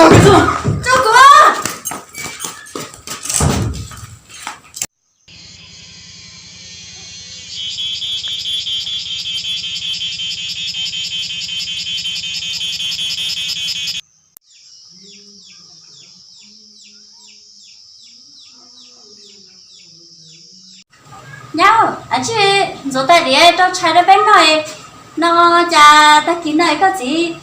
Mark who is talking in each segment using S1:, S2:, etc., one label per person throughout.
S1: Tao cái gì?
S2: Cho cô. Nhau, chị rồi tại đi cho trái đất bên này nó chả ta kín này có gì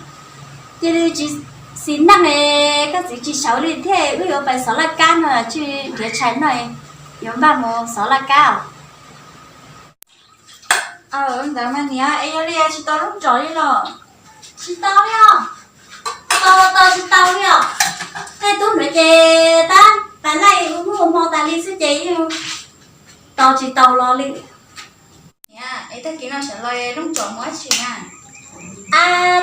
S2: chỉ xin năng này có gì chỉ sáu liền thế ví dụ phải sáu là can rồi chứ để trái này giống ba một sáu là cao giờ mà nhá em đi chỉ tao lúc trời đi rồi chỉ tao đi à tao chỉ tao đi à cái túi nữa chè ta tại này mua mò ta đi sẽ chè tao chỉ tao lo đi nha ấy ta kỹ năng sẽ lo đúng chỗ mỗi chuyện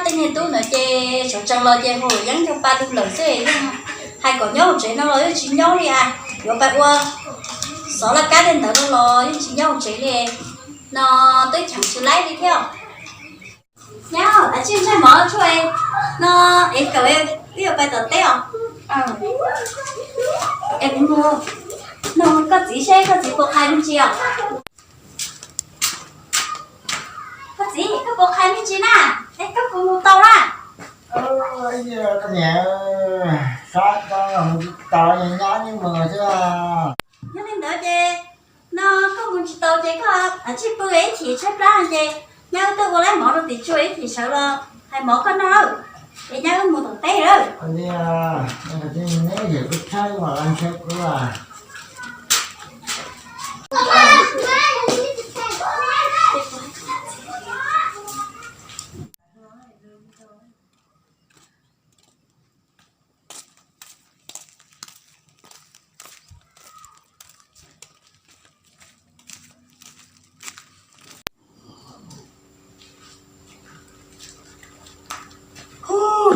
S2: tên này tôi nói chè chỗ trong lo chè hồi gắn trong ba đứa lớn thế hai có nhau chế nó lo với chính nhau đi rồi bạn qua số là cá đến đó nó lo với chính nhau chế đi nó tới chẳng chịu lấy đi theo nhau đã chuyên chơi mở cho em nó em cậu em ví dụ bài tập teo em cũng mua nó có gì xe có gì buộc hai mươi triệu có gì có buộc 29 à em có buộc tàu à
S1: Cái nhà sát con tao nhá nhưng mà chứ
S2: nhớ lên đó chê nó có muốn chỉ tàu chê có chỉ bữa ấy thì xếp ra chê nhau tôi có lấy mỏ đồ thì chui thì sợ là hay mỏ con đâu để nhau mua thằng té rồi
S1: anh đi nếu giờ cứ thấy mà anh xếp cũng là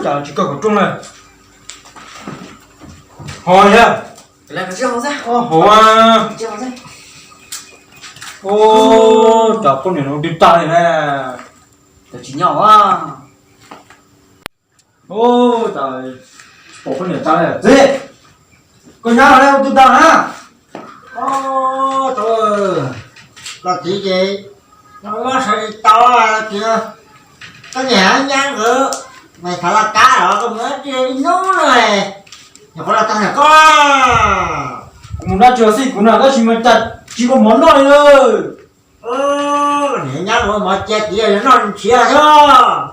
S3: chào chị cậu trung này hồi nhá
S4: lại cái chiếc ra
S3: hồ à
S4: chiếc ra
S3: ô chào con này nó đi tay này nè
S4: tôi chỉ nhỏ quá
S3: ô trời bộ con này tay này gì con nhau ở đây tôi ta hả
S1: ô trời là chị gì nó sẽ đi to à kìa cái nhà nhang nữa mày phải là cá rồi con mới chơi nó rồi nhà con là tao nhà con
S3: cũng đã chờ gì cũng là chỉ mà chặt chỉ có món này thôi
S1: nhà nhang rồi mà chết gì nó chia cho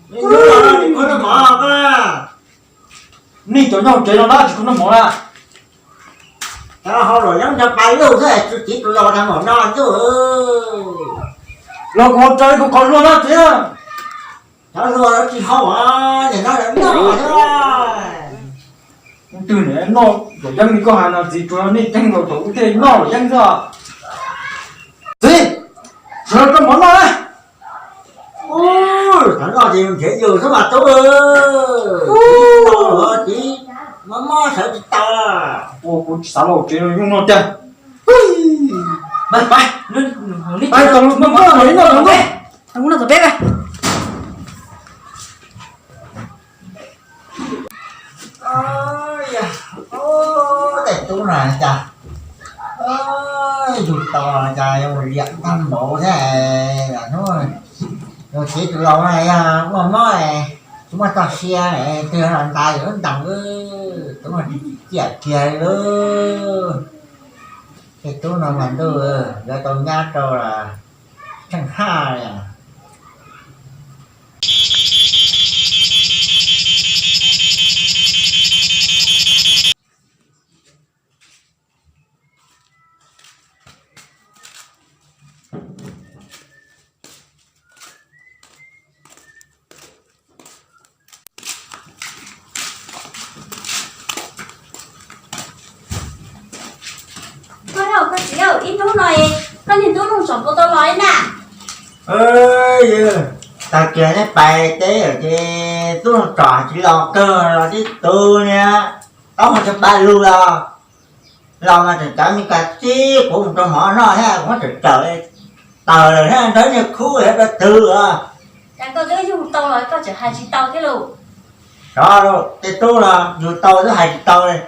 S1: nhưng nó đi có nó mở cơ
S3: nị cho nhau chơi nó đã chỉ có nó món à
S1: tao không rồi giống cho bay luôn thế chỉ tụi lo đang món non chứ
S3: nó có chơi có con luôn á thế
S1: nó luôn nó chỉ không à thì nó đã nhỏ thôi
S3: từ này nó rồi dân có hàng nào gì cho nó đi tranh vào thủ thế nó rồi dân ra gì rồi có món đó
S1: ôi thằng nó thì mình sẽ dùng số mặt tôi ơi chỉ nó sợ chị ta
S3: ô cô sao lâu chơi nó nó chơi
S4: bay bay lên
S3: ai còn lúc nó nói nó không biết
S4: thằng muốn làm bếp à
S1: ôi đẹp chú này cha ôi dù to trời ơi liệt tâm bộ thế là nó rồi chỉ từ lâu này mà nói chúng ta tao xe này từ lần tay nó tầm chúng ta chết kia luôn cái chú nào mà tôi ra tôi nhát cho là chẳng hai à
S2: có gì đâu ít lúc này con nhìn tôi không sống của tôi nói nè
S1: ơi ta kia nó bài tế ở trên tôi không trò chỉ lo cơ là chứ tôi nha tao không cho ba luôn lo mà trời trời như cả chi của một trong họ nó ha cũng trời trời tờ rồi ha tới như khu hết đã từ
S2: chẳng có đứa dùng tao nói có chở hai chiếc tàu cái lù
S1: đó rồi cái tu là dù tàu thứ hai tàu này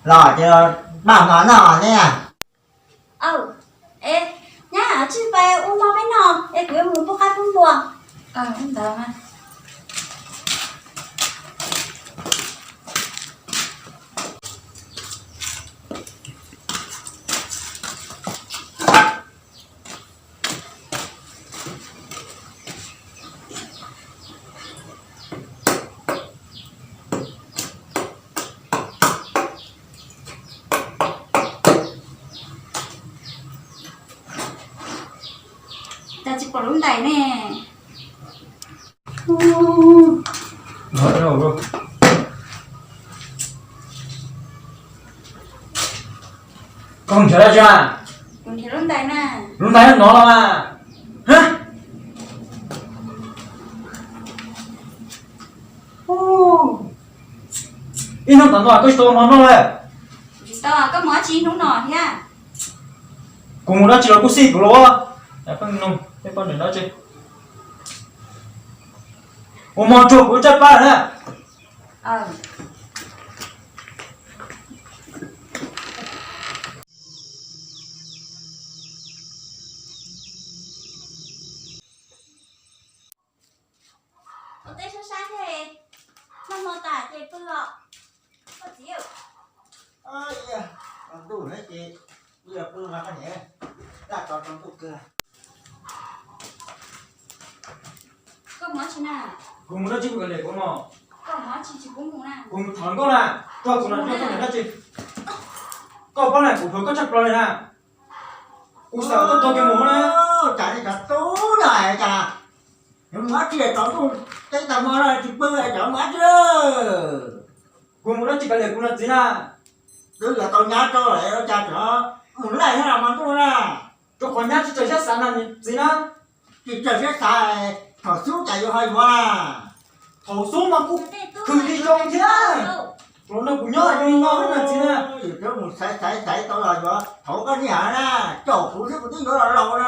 S1: lò cho bà mà nọ nha
S2: ê nhá chứ về uống mau cái nọ ê cứ muốn bốc khai phun buồn không được mà ta chỉ có lúng tay nè
S3: rồi con chờ ra chưa
S2: còn thì lúng tay nè
S3: lúc nãy nó là mà hả in không tận rồi cái số nó rồi
S2: tao có mỏ chi đúng nọ nha
S3: cùng nó chỉ là cú xì của nó để phân nông cái con đừng nói chứ một món chuột của chất ba nữa
S2: ở đây sao sáng thế nó mò tả chơi bự có chịu
S1: ơi còn tu nữa chị bây giờ tu mà cái nhẹ đã còn tu cơ
S2: có mỏ chi nào
S3: cùng nó chỉ có để của nó
S2: có mỏ chi cũng muốn nào
S3: cùng thằng con này cho cùng nó cho nó chỉ con này của tôi có chắc rồi nè u sợ tôi cái mũ này
S1: chả thì cả tú này chả nhưng mà chỉ có tu cái tao mà là chỉ bự là chả má chứ
S3: cùng nó chỉ có để của nó gì nè
S1: cứ là tao nhát cho lại nó chả cho muốn lại thế nào mà tu nè
S3: cho con nhát chỉ chơi sát sáng là gì nè
S1: chỉ chờ xét xài thỏ xuống chạy vô hơi quá
S3: thổ xuống mà cũng cứ đi trong thế nó cũng nhớ nó hết là gì nè
S1: chứ một xảy tao là vô thổ cái gì hả nè chỗ phụ sức của tí nữa là lâu nè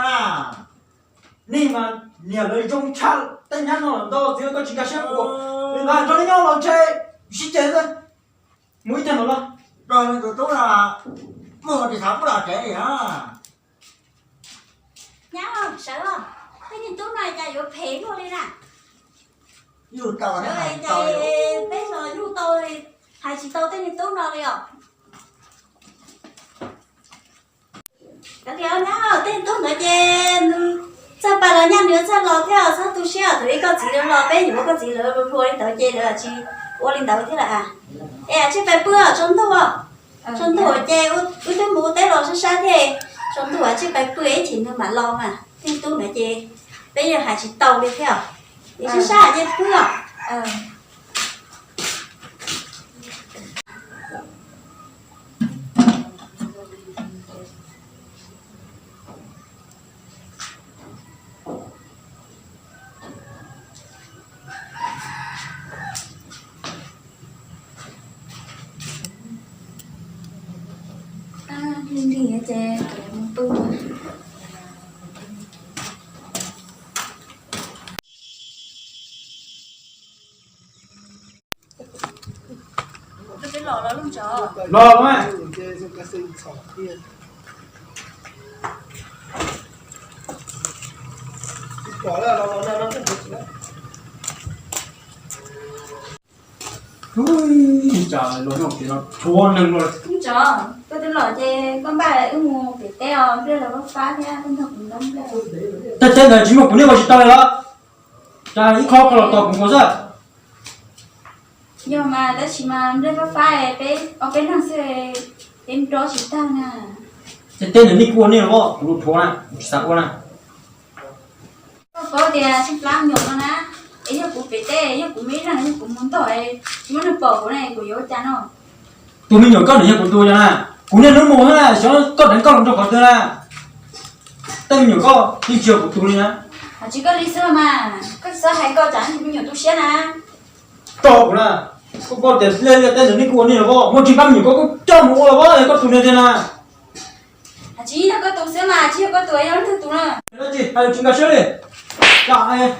S3: nè mà nhà lời trong cha tay nhát nó làm to chứ có chỉ cả sếp của nên là cho nó nhau làm chơi xí chết rồi mũi chân nó là
S1: rồi tụi tôi là mưa thì không có là trẻ gì hả
S2: nhá không sợ không cái nhìn tôi này chạy vô phế luôn đi nè
S1: dù tao nó
S2: rồi
S1: hay
S2: chạy
S1: tao
S2: bây giờ dù tôi hay chỉ tôi tên nhìn tôi nào đi không cái điều nhá tên tôi nói trên sao bà là nhà nữa sao lo theo sao tôi sẽ tụi có gì đâu lo bé nhiều có gì nữa rồi tao chơi nữa chị ô linh tao thế là à chứ phải bữa trốn thu à trốn thu chơi út tôi mua té lo sao thế trốn thu chứ phải bữa ấy thì nó mà lo mà tên tôi nói chơi bây giờ hay chỉ tàu đi theo thì sao sao chơi bữa Linh đi ở chè kẹo một tu mà cái lò đó luôn chờ
S3: lo đúng không trời luôn không thì nó thua nâng rồi
S2: không chờ tôi tên lò chè con ba lại mua cái teo đây là bác phá thế con thật cũng lắm đây
S3: ta trên này chỉ một cái gì tao đó cha ít khó còn tao cũng có gì
S2: nhưng mà đó chỉ mà đây bác phá bé ở bên thằng xe bên đó chỉ tao nè
S3: tên là đi cuốn này nó có lụt thua này sao cuốn này
S2: có thì xin làm nhiều hơn á ấy là cũng phải tê ấy cũng mấy rằng cũng muốn tội muốn được bầu cái này của yếu cha nó
S3: tụi mình nhớ con để của tôi cho nè cũng nên nó mua ha cho nó có đánh con cho con tôi nè tay mình nhớ con đi chiều của tôi nè
S2: chỉ có lý sơ mà có sơ hay có chẳng thì mình nhiều tôi sẽ nè
S3: to cũng nè có tiền lên là tên là đi cuốn này là có một chỉ băm nhớ có cho mua là có có tụi này thế nè
S2: chỉ là có tôi sẽ mà chỉ có tôi nó thứ tôi nè
S3: nó gì hay chúng ta chơi đi lại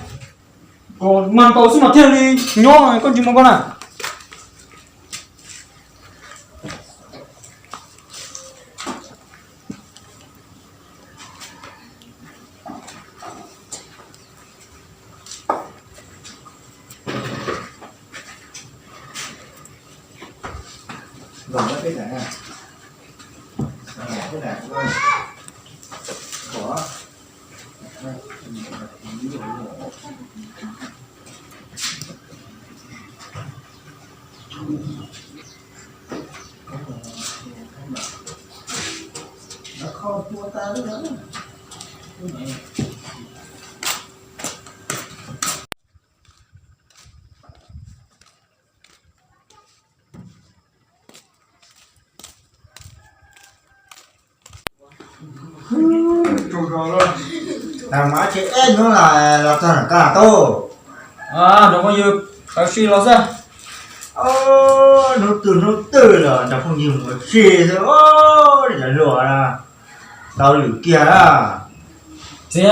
S3: còn màn tàu xin mà theo đi nhỏ này con chim con à
S1: rồi nó cái này cái này thôi bỏ nó kho chua ta nữa làm má chị em nó là thằng cả tô
S3: à đúng rồi cái gì nó ra
S1: nó từ là nó không dùng một gì thôi để là lừa là tao lử kia à
S3: gì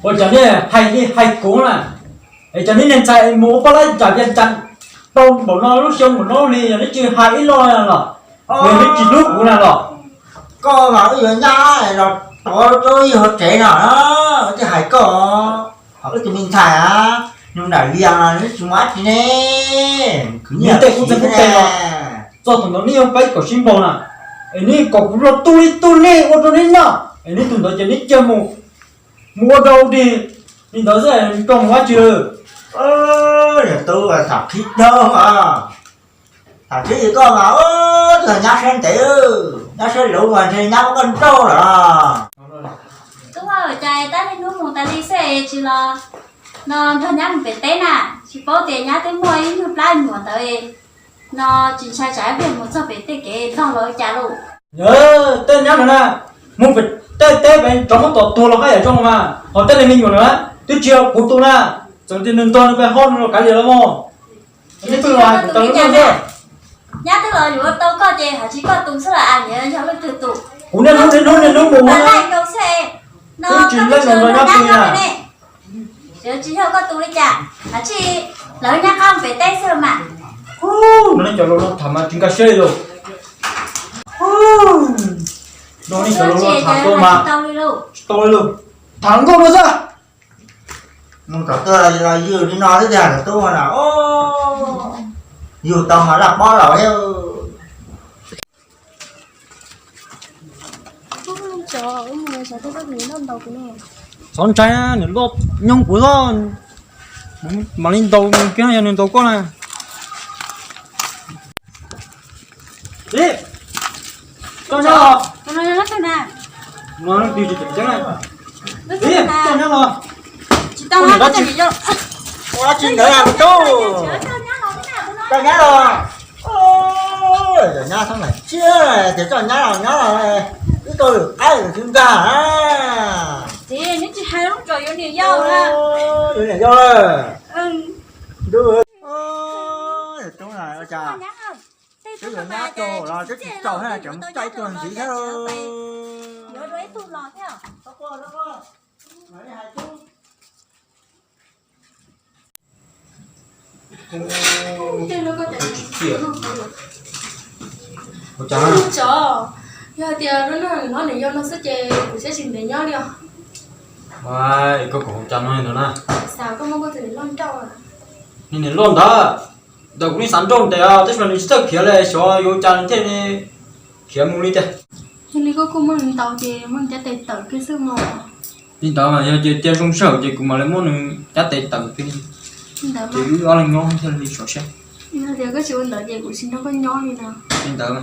S3: ôi chẳng nhỉ hay cố là ấy chẳng nên chạy mua bao lấy trả tiền chặn đâu bỏ nó lúc xong của nó đi nó chưa hay ít lo là về nó chỉ lúc cũng là rồi
S1: có bảo bây giờ nhá này là tôi hợp trẻ nào đó chứ hay có họ cái mình thả á nhưng đại viên là nó chúng mắt thế nè cứ
S3: như thế cũng rất tệ rồi do thằng nó nhiều cái của symbol nè ấy ní có cũng là tôi nè ô tô nè ấy ní tụi nó chỉ ní chơi mua đâu đi đó sẽ còn quá chưa
S1: để tôi là thằng khít đâu mà thằng khít thì con bảo thằng nhá sen tệ nhá sen lũ mà thì nhá con trâu rồi
S2: đúng rồi chạy ta đi nuôi một ta đi xe chỉ là nó thôi nhá mình phải té nè chỉ có tiền nhá tới mua ấy nhục lại mua tới nó chỉ sai trái về một số phải té cái nó lỗi trả luôn
S3: nhớ tên nhá nữa nè muốn phải té bên trong một tổ là hay ở trong mà họ té lên mình rồi nữa tới chiều cuối tuần nè chẳng tiền đừng toàn về hôn rồi cái gì đâu mà cái thứ này tao nó không biết
S2: nhá tức là dù đâu có gì họ chỉ có tung số là ăn nhớ cho nó từ tụ
S3: cũng nên lúc bù
S2: mà
S3: nữa
S2: lại đâu xe nó có cái trường nó đang rồi nè chứ chỉ theo có tung đi chả à chị lỡ nhá không phải té sơ mà
S3: nó cho nó thầm mà chúng ta chơi rồi nó đi cho nó thằng tôi mà tôi luôn thằng tôi nó ra
S1: muốn tao tôi là vừa đi nói tới nhà tôi mà nào vừa tao mà đặt bó rồi theo
S3: son trai á những lốp nhông của nó mà lên tàu cái này lên tàu con này đi cho nhau
S2: nó nói rất là nè
S3: nó đi chỉ chỉnh này
S2: rất
S3: đi
S2: là
S3: cho nhau rồi
S2: chị tao nói cái gì vậy
S1: quá chuyện nữa làm chú cho nhá rồi ôi rồi nhá thằng này chưa này thì cho nhá rồi cái tôi ai của chúng ta à
S2: chị nếu chị hai lúc trời vô nhiều dâu ra
S1: ôi này vô rồi đưa chúng này ôi chà cái người nhá trâu là cái chị trâu hay là chấm cháy tuần gì thế thôi
S2: nhớ đấy thu lò theo
S1: đó qua nói hai chú
S2: trên nó có chạy
S3: ôi chà
S5: Trời giờ thì nó này do nó sẽ chơi của sẽ xin để nhau đi không?
S3: ai có cổ chăn nói nữa nè
S5: Sao có mong có thể lon trâu à?
S3: nên luôn đó đâu cũng đi sẵn trong thế à tức là mình sẽ kia lại cho vô chăn thế này kia mua đi thế
S5: Nhưng lý có cô mong tàu thì mong sẽ tệ tở cái sức mồ
S3: đi đó mà giờ chơi trong sở thì cũng mà lấy món giá tệ tầng cái
S5: Nhưng đỡ mà
S3: chỉ đó là ngon theo đi sổ xe
S5: Nhưng giờ có chịu đỡ gì của xin nó có nhỏ đi nào
S3: đi đó mà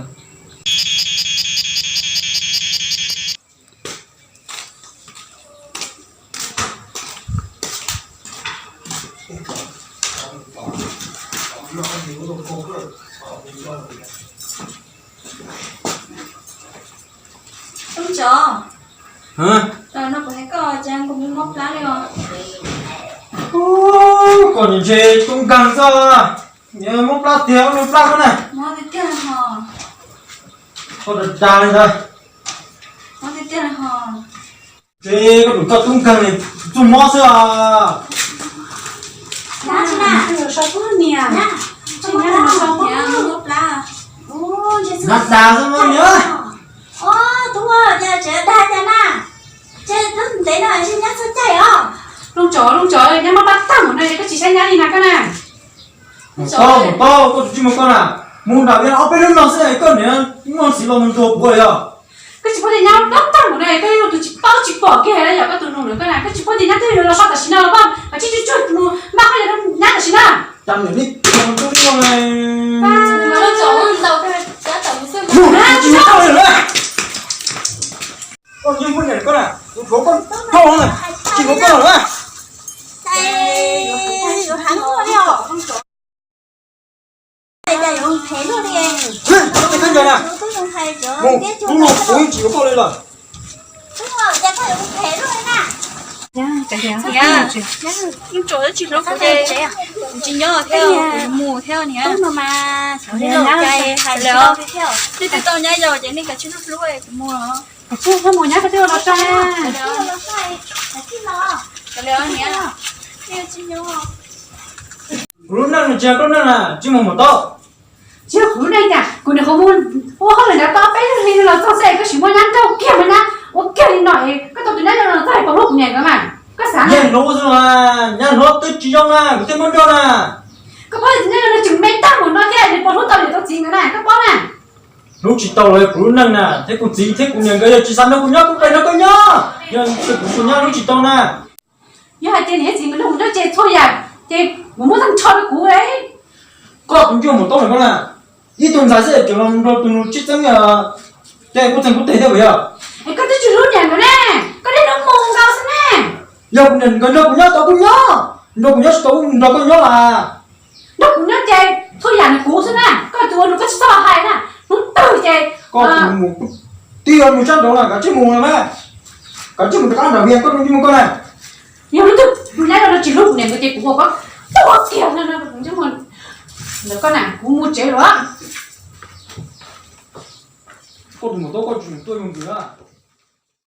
S2: không cho
S3: hả
S2: rồi nó có thấy có trang cũng móc lá đi không
S3: còn những gì cũng càng sao nhớ móc lá tiếng móc lá cái này
S2: móc cái tiền hò
S3: có được trà lên thôi
S2: móc cái tiền hò
S3: thế có đủ cho tung càng này chung mó xưa à
S2: Nè chị nè.
S5: Rồi sao có nè.
S2: Nè.
S5: Chị nhá là sao
S2: Nè,
S5: có.
S2: ngốc là. Ô, chị
S3: Nát đà sao mà nhớ.
S2: Ô, đúng rồi, giờ chị đa cho nè. Chị đứng thế nào chị nhắc sao chạy không?
S5: Luôn trời, nhá mà bắt tao một này cái chị sẽ nhá đi nào cái này.
S3: Một to, có chỉ một con à. Muốn đào yên ở bên lưng nó sẽ con nữa, nhưng mà chỉ là mình thuộc bồi à.
S5: Cái chị có thể nhá bắt tao một này cái tụi chị bao chị bỏ cái này giờ cái tụi nó nữa cái này cái chị có thể nhá cái là sao ta xin nào không? Mà chị chút nó bắt cái này nhá ta xin nào.
S3: Chăm điểm đi, chăm chút đi con này.
S5: Nó chỗ đầu cái giá tổng xem.
S3: Chỉ một con nữa. Con như con này con à, có con không này, chỉ có con nữa.
S2: Đây, rồi hắn thôi đi ạ. Đây là dùng thế luôn đi em.
S3: Nó cái thân rồi nè.
S2: Tôi dùng thầy rồi.
S3: Đúng rồi, ôi chỉ có con đây rồi.
S2: Đúng rồi, chắc phải dùng thế luôn nè.
S5: Dạ, nhưng chỗ đó chị nó có thể chị nhớ theo mùa theo nhỉ.
S2: Đúng mà. Thế rồi chạy hay là theo.
S5: Thì từ tao nhảy rồi chị nên cả chị lúc lúc ấy mua nó.
S4: Chứ không muốn nhá cái tiêu nó ra.
S5: Cái leo nhỉ. Theo chị nhớ.
S3: Lúc nào nó chơi con nào, chỉ một to.
S4: Chứ cứ đây nhỉ, cứ này không muốn. Ô không là nó bé thì là sao sẽ cái chỉ muốn nhắn câu kia mà nhá. Ô kia thì nói cái tao tụi nó là tại có lúc nhảy cơ mà. Cái sáng
S3: Nhảy nấu rồi mà, nhảy nấu tới chỉ trong à, cái món cho nè.
S4: cái bữa thì nó chừng mấy tao một nó thế thì bọn nó tao để tao chính cái này các bác này.
S3: Lúc chỉ tàu là lúc năng nè, thế cũng gì thế cũng nhận cái chỉ san nó cũng nhớ cũng cái nó có nhớ. Nhưng cái cũng nhớ lúc chỉ tàu nè.
S4: Như hai tên này chính cái lúc nó chơi thôi à, chơi muốn thằng cho nó cú ấy.
S3: Có cũng chưa một tàu này con nè. Ý tuần giải sẽ kiểu làm rồi tuần chỉ chẳng là cái cũng thành cũng thế vậy à.
S4: Cái cái chuyện lúc nhảy rồi nè, cái đấy nó mồm cao thế nè.
S3: Giờ cũng nhận cái nó cũng nhớ tao cũng nhớ. Nó cũng nhớ tao nó cũng nhớ là.
S4: Nó cũng nhớ chơi thôi à nó cú thế nè, cái tụi nó cái sao hay nè, nó tự chơi.
S3: Có cũng một tiền một trăm đó là cả chiếc mùng này mẹ. Cả chiếc một cái ăn đặc biệt con như một con này.
S4: Nhưng nó tự nãy là nó chỉ lúc này cái chơi cú có to kia nó cũng chứ mà. Nếu con nào cũng mua chế đó.
S3: Có một tô có chuyện tôi dùng nữa.